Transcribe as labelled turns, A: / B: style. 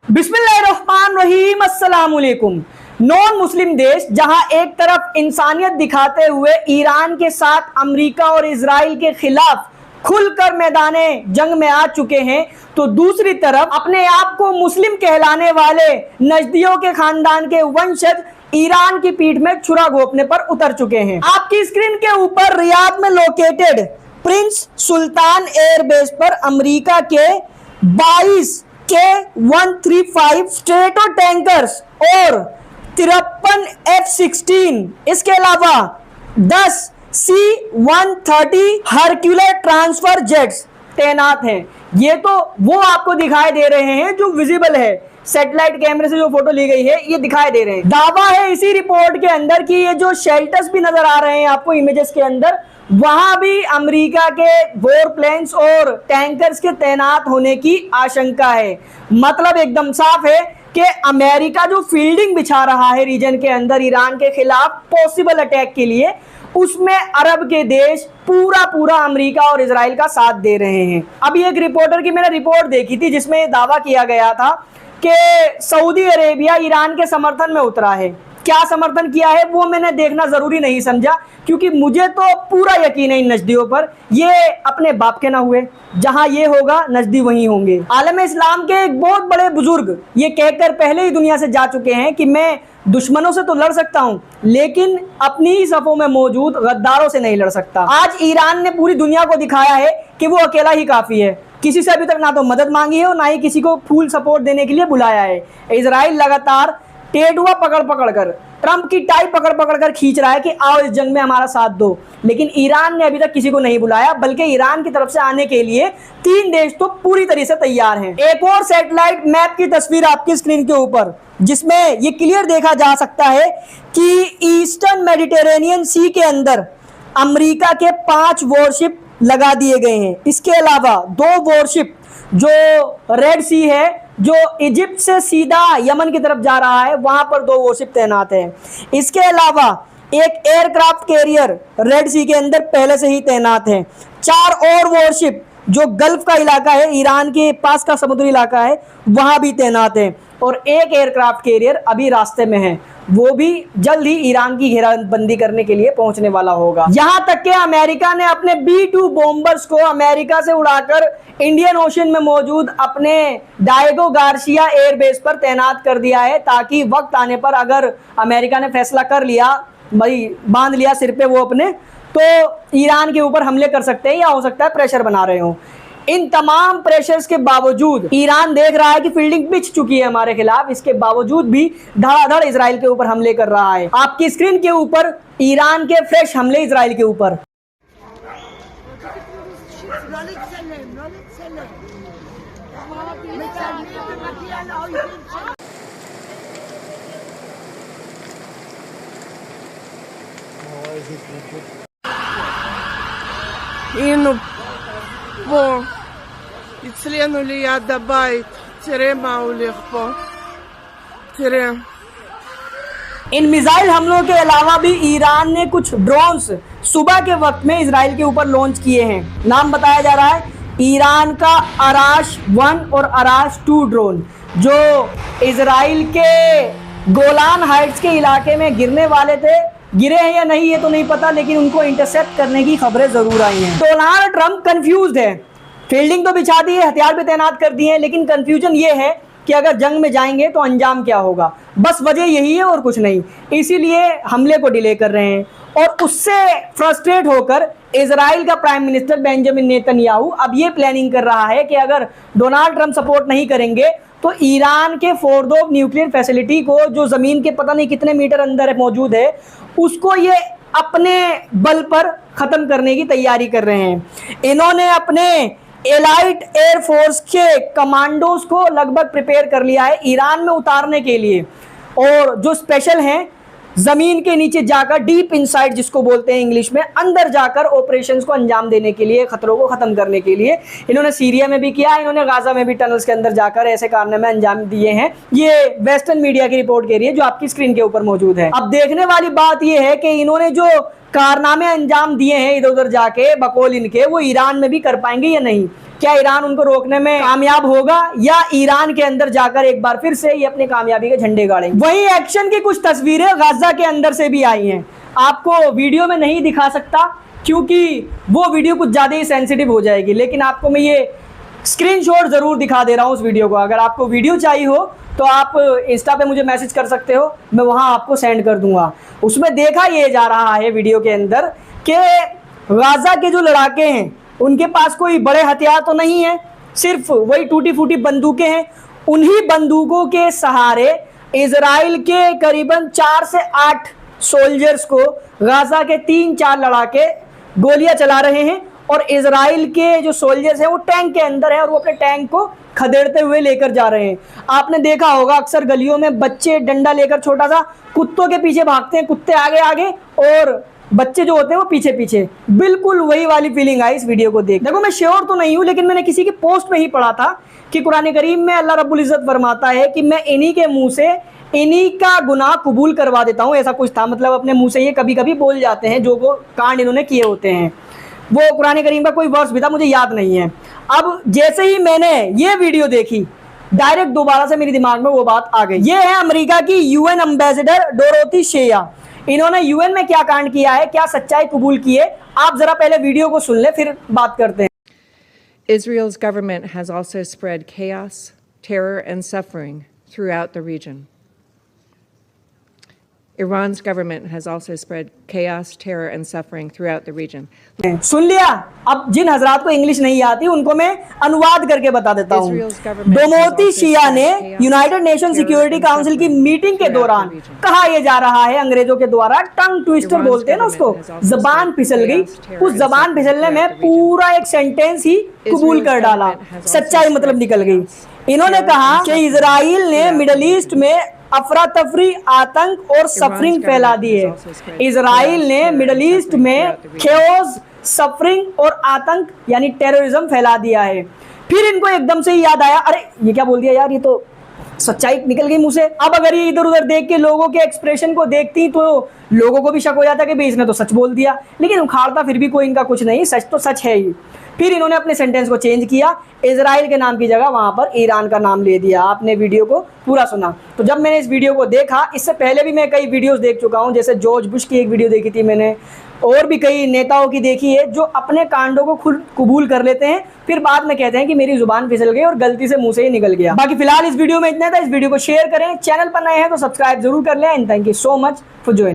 A: बिस्मिल्लाहिर्रहमानिर्रहीम, अस्सलामुअलैकुम। Non Muslim देश जहां एक तरफ इंसानियत दिखाते हुए ईरान के साथ अमेरिका और इजराइल के खिलाफ खुलकर मैदाने जंग में आ चुके हैं, तो दूसरी तरफ अपने आप को मुस्लिम कहलाने वाले नजदियों के खानदान के वंशज ईरान की पीठ में छुरा घोंपने पर उतर चुके हैं। आपकी स्क्रीन के ऊपर रियाद में लोकेटेड प्रिंस सुल्तान एयरबेस पर अमेरिका के 22 K-135 स्ट्रेटो टैंकर्स और 53 F-16, इसके अलावा 10 C-130 हरक्यूलेस ट्रांसफर जेट्स तैनात हैं। ये तो वो आपको दिखाई दे रहे हैं जो विजिबल है, सैटेलाइट कैमरे से जो फोटो ली गई है ये दिखाई दे रहे हैं। दावा है इसी रिपोर्ट के अंदर कि ये जो शेल्टर्स भी नजर आ रहे हैं आपको इमेजेस के अंदर, वहां भी अमेरिका के वॉर प्लेन्स और टैंकर्स के तैनात होने की आशंका है। मतलब एकदम साफ है कि अमेरिका जो फील्डिंग बिछा रहा है रीजन के अंदर ईरान के खिलाफ पॉसिबल अटैक के लिए, उसमें अरब के देश पूरा अमेरिका और इजराइल का साथ दे रहे हैं। अभी एक रिपोर्टर की मैंने रिपोर्ट देखी थी जिसमें दावा किया गया था कि सऊदी अरेबिया ईरान के समर्थन में उतरा है। क्या समर्थन किया है वो मैंने देखना जरूरी नहीं समझा, क्योंकि मुझे तो पूरा यकीन है इन नजदियों पर, ये अपने बाप के ना हुए, जहां ये होगा नजदी वहीं होंगे। आलम इस्लाम के एक बहुत बड़े बुजुर्ग ये कहकर पहले ही दुनिया से जा चुके हैं कि मैं दुश्मनों से तो लड़ सकता हूं, लेकिन अपनी ही सफों में मौजूद गद्दारों से नहीं लड़ सकता। आज ईरान ने पूरी दुनिया को दिखाया है कि वो अकेला ही काफी है। किसी से अभी तक ना तो मदद मांगी है और ना ही किसी को फुल सपोर्ट देने के लिए बुलाया है। इजराइल लगातार टेढ़ुआ पकड़ कर, ट्रंप की टाई पकड़ कर खींच रहा है कि आओ इस जंग में हमारा साथ दो, लेकिन ईरान ने अभी तक किसी को नहीं बुलाया, बल्कि ईरान की तरफ से आने के लिए 3 देश तो पूरी तरह से तैयार हैं। एक और सैटेलाइट मैप की तस्वीर आपकी स्क्रीन के ऊपर, जिसमें ये क्लियर देखा जा सकता है कि ईस्टर्न मेडिटेरेनियन सी के अंदर अमेरिका के 5 वॉरशिप लगा दिए गए हैं। इसके अलावा 2 वॉरशिप जो रेड सी है, जो इजिप्ट से सीधा यमन की तरफ जा रहा है, वहां पर 2 वॉरशिप तैनात हैं। इसके अलावा एक एयरक्राफ्ट कैरियर रेड सी के अंदर पहले से ही तैनात है। 4 और वॉरशिप जो गल्फ का इलाका है, ईरान के पास का समुद्री इलाका है, वहां भी तैनात है। और एक एयरक्राफ्ट कैरियर अभी रास्ते में है, वो भी जल्द ही ईरान की घेराबंदी करने के लिए पहुंचने वाला होगा। यहां तक कि अमेरिका ने अपने B-2 बॉम्बर्स को अमेरिका से उड़ाकर इंडियन ओशन में मौजूद अपने डायगो गार्सिया एयरबेस पर तैनात कर दिया है, ताकि वक्त आने पर अगर अमेरिका ने फैसला कर लिया, भाई बांध लिया सिर पे वो अपने, तो ईरान के ऊपर हमले कर सकते हैं या हो सकता है प्रेशर बना रहे हो। इन तमाम प्रेशर्स के बावजूद ईरान देख रहा है कि फील्डिंग बिछ चुकी है हमारे खिलाफ, इसके बावजूद भी धड़ाधड़ इजराइल के ऊपर हमले कर रहा है। आपकी स्क्रीन के ऊपर ईरान के फ्रेश हमले इजराइल के ऊपर।
B: אצלנו ליד הבית, תראה מה הולך פה, תראה।
A: इन मिसाइल हमलों के अलावा भी ईरान ने कुछ ड्रोन्स सुबह के वक्त में इजराइल के ऊपर लॉन्च किए हैं। नाम बताया जा रहा है ईरान का अराश 1 और अराश 2 ड्रोन, जो इजराइल के गोलान हाइट्स के इलाके में गिरने वाले थे। गिरे हैं या नहीं ये तो नहीं पता, लेकिन उनको इंटरसेप्ट करने की खबरें जरूर आई हैं। डोनाल्ड ट्रंप कंफ्यूज्ड है, फील्डिंग तो बिछा दी है, हथियार भी तैनात कर दिए हैं, लेकिन कंफ्यूजन ये है कि अगर जंग में जाएंगे तो अंजाम क्या होगा। बस वजह यही है और कुछ नहीं, इसीलिए हमले को डिले कर रहे हैं। और उससे फ्रस्ट्रेट होकर इजराइल का प्राइम मिनिस्टर बेंजामिन नेतन्याहू अब ये प्लानिंग कर रहा है कि अगर डोनाल्ड ट्रंप सपोर्ट नहीं करेंगे तो ईरान के फोर्दो न्यूक्लियर फैसिलिटी को, जो जमीन के पता नहीं कितने मीटर अंदर मौजूद है, उसको ये अपने बल पर खत्म करने की तैयारी कर रहे हैं। इन्होंने अपने एलाइट एयरफोर्स के कमांडोज को लगभग प्रिपेयर कर लिया है ईरान में उतारने के लिए, और जो स्पेशल हैं जमीन के नीचे जाकर, डीप इनसाइड जिसको बोलते हैं इंग्लिश में, अंदर जाकर ऑपरेशंस को अंजाम देने के लिए, खतरों को खत्म करने के लिए। इन्होंने सीरिया में भी किया, इन्होंने गाजा में भी टनल्स के अंदर जाकर ऐसे कारनामे अंजाम दिए हैं। ये वेस्टर्न मीडिया की रिपोर्ट कह रही है जो आपकी स्क्रीन के ऊपर मौजूद है। अब देखने वाली बात यह है कि इन्होंने जो कारनामे अंजाम दिए हैं इधर उधर जाके बकौल इनके, वो ईरान में भी कर पाएंगे या नहीं। क्या ईरान उनको रोकने में कामयाब होगा या ईरान के अंदर जाकर एक बार फिर से ये अपनी कामयाबी के झंडे गाड़ेंगे। वहीं एक्शन की कुछ तस्वीरें गाजा के अंदर से भी आई हैं। आपको वीडियो में नहीं दिखा सकता क्योंकि वो वीडियो कुछ ज़्यादा ही सेंसिटिव हो जाएगी, लेकिन आपको मैं ये स्क्रीनशॉट ज़रूर दिखा दे रहा हूँ उस वीडियो को। अगर आपको वीडियो चाहिए हो तो आप इंस्टा पे मुझे मैसेज कर सकते हो, मैं वहाँ आपको सेंड कर दूंगा। उसमें देखा ये जा रहा है वीडियो के अंदर कि गाजा के जो लड़ाके हैं उनके पास कोई बड़े हथियार तो नहीं है, सिर्फ वही टूटी फूटी बंदूकें हैं। उन्हीं बंदूकों के सहारे इजराइल के करीबन 4 से 8 सोल्जर्स को गाजा के 3-4 लड़ाके गोलियां चला रहे हैं और इजराइल के जो सोल्जर्स हैं वो टैंक के अंदर है और वो अपने टैंक को खदेड़ते हुए लेकर जा रहे हैं। आपने देखा होगा अक्सर गलियों में बच्चे डंडा लेकर छोटा सा कुत्तों के पीछे भागते हैं, कुत्ते आगे आगे और बच्चे जो होते हैं वो पीछे पीछे। बिल्कुल वही वाली फीलिंग आई इस वीडियो को देख। देखो मैं श्योर तो नहीं हूँ, लेकिन मैंने किसी की पोस्ट में ही पढ़ा था कि कुरान करीम में अल्लाह रब्बुल इज्जत फरमाता है कि मैं इन्हीं के मुंह से इन्हीं का गुनाह कबूल करवा देता हूँ। ऐसा कुछ था, मतलब अपने मुंह से ये कभी कभी बोल जाते हैं जो वो कांड इन्होंने किए होते हैं। वो कुरान करीम का कोई वर्स भी था, मुझे याद नहीं है। अब जैसे ही मैंने ये वीडियो देखी डायरेक्ट दोबारा से मेरे दिमाग में वो बात आ गई। ये है अमेरिका की यूएन एम्बेसडर डोरोथी शेया। इन्होंने यूएन में क्या कांड किया है, क्या सच्चाई कबूल की है, आप जरा पहले वीडियो को सुन ले फिर बात करते हैं।
C: Israel's government has also spread chaos, terror, and suffering throughout the region. Iran's government has also spread chaos, terror, and suffering throughout the region.
A: सुन लिया। अब जिन हजरात को इंग्लिश नहीं आती उनको मैं अनुवाद करके बता देता हूँ। डोरोथी शेया ने यूनाइटेड नेशन सिक्योरिटी काउंसिल की मीटिंग के दौरान कहा यह जा रहा है, अंग्रेजों के द्वारा टंग ट्विस्टर बोलते हैं ना उसको, जबान फिसल गई। उस जबान फिसलने में पूरा एक सेंटेंस ही कबूल कर डाला, सच्चाई मतलब निकल गई। इन्होंने कहा कि इजराइल ने मिडल ईस्ट में अफरा तफरी, आतंक और सफरिंग फैला दी है। इजराइल ने मिडल ईस्ट में खेओस, सफरिंग और आतंक यानी टेररिज्म फैला दिया है। फिर इनको एकदम से याद आया, अरे ये क्या बोल दिया यार, ये तो सच्चाई निकल गई मुंह से। अब अगर ये इधर उधर देख के लोगों के एक्सप्रेशन को देखती तो लोगों को भी शक हो जाता कि भाई इसने तो सच बोल दिया, लेकिन उखाड़ता फिर भी कोई इनका कुछ नहीं, सच तो सच है ही। फिर इन्होंने अपने सेंटेंस को चेंज किया, इजराइल के नाम की जगह वहां पर ईरान का नाम ले दिया। आपने वीडियो को पूरा सुना। तो जब मैंने इस वीडियो को देखा, इससे पहले भी मैं कई वीडियोस देख चुका हूं, जैसे जॉर्ज बुश की एक वीडियो देखी थी मैंने, और भी कई नेताओं की देखी है जो अपने कांडों को खुद कबूल कर लेते हैं, फिर बाद में कहते हैं कि मेरी जुबान फिसल गई और गलती से मुंह से ही निकल गया। बाकी फिलहाल इस वीडियो में इतना था। इस वीडियो को शेयर करें, चैनल पर नए हैं तो सब्सक्राइब जरूर कर लें। And thank you so much for joining.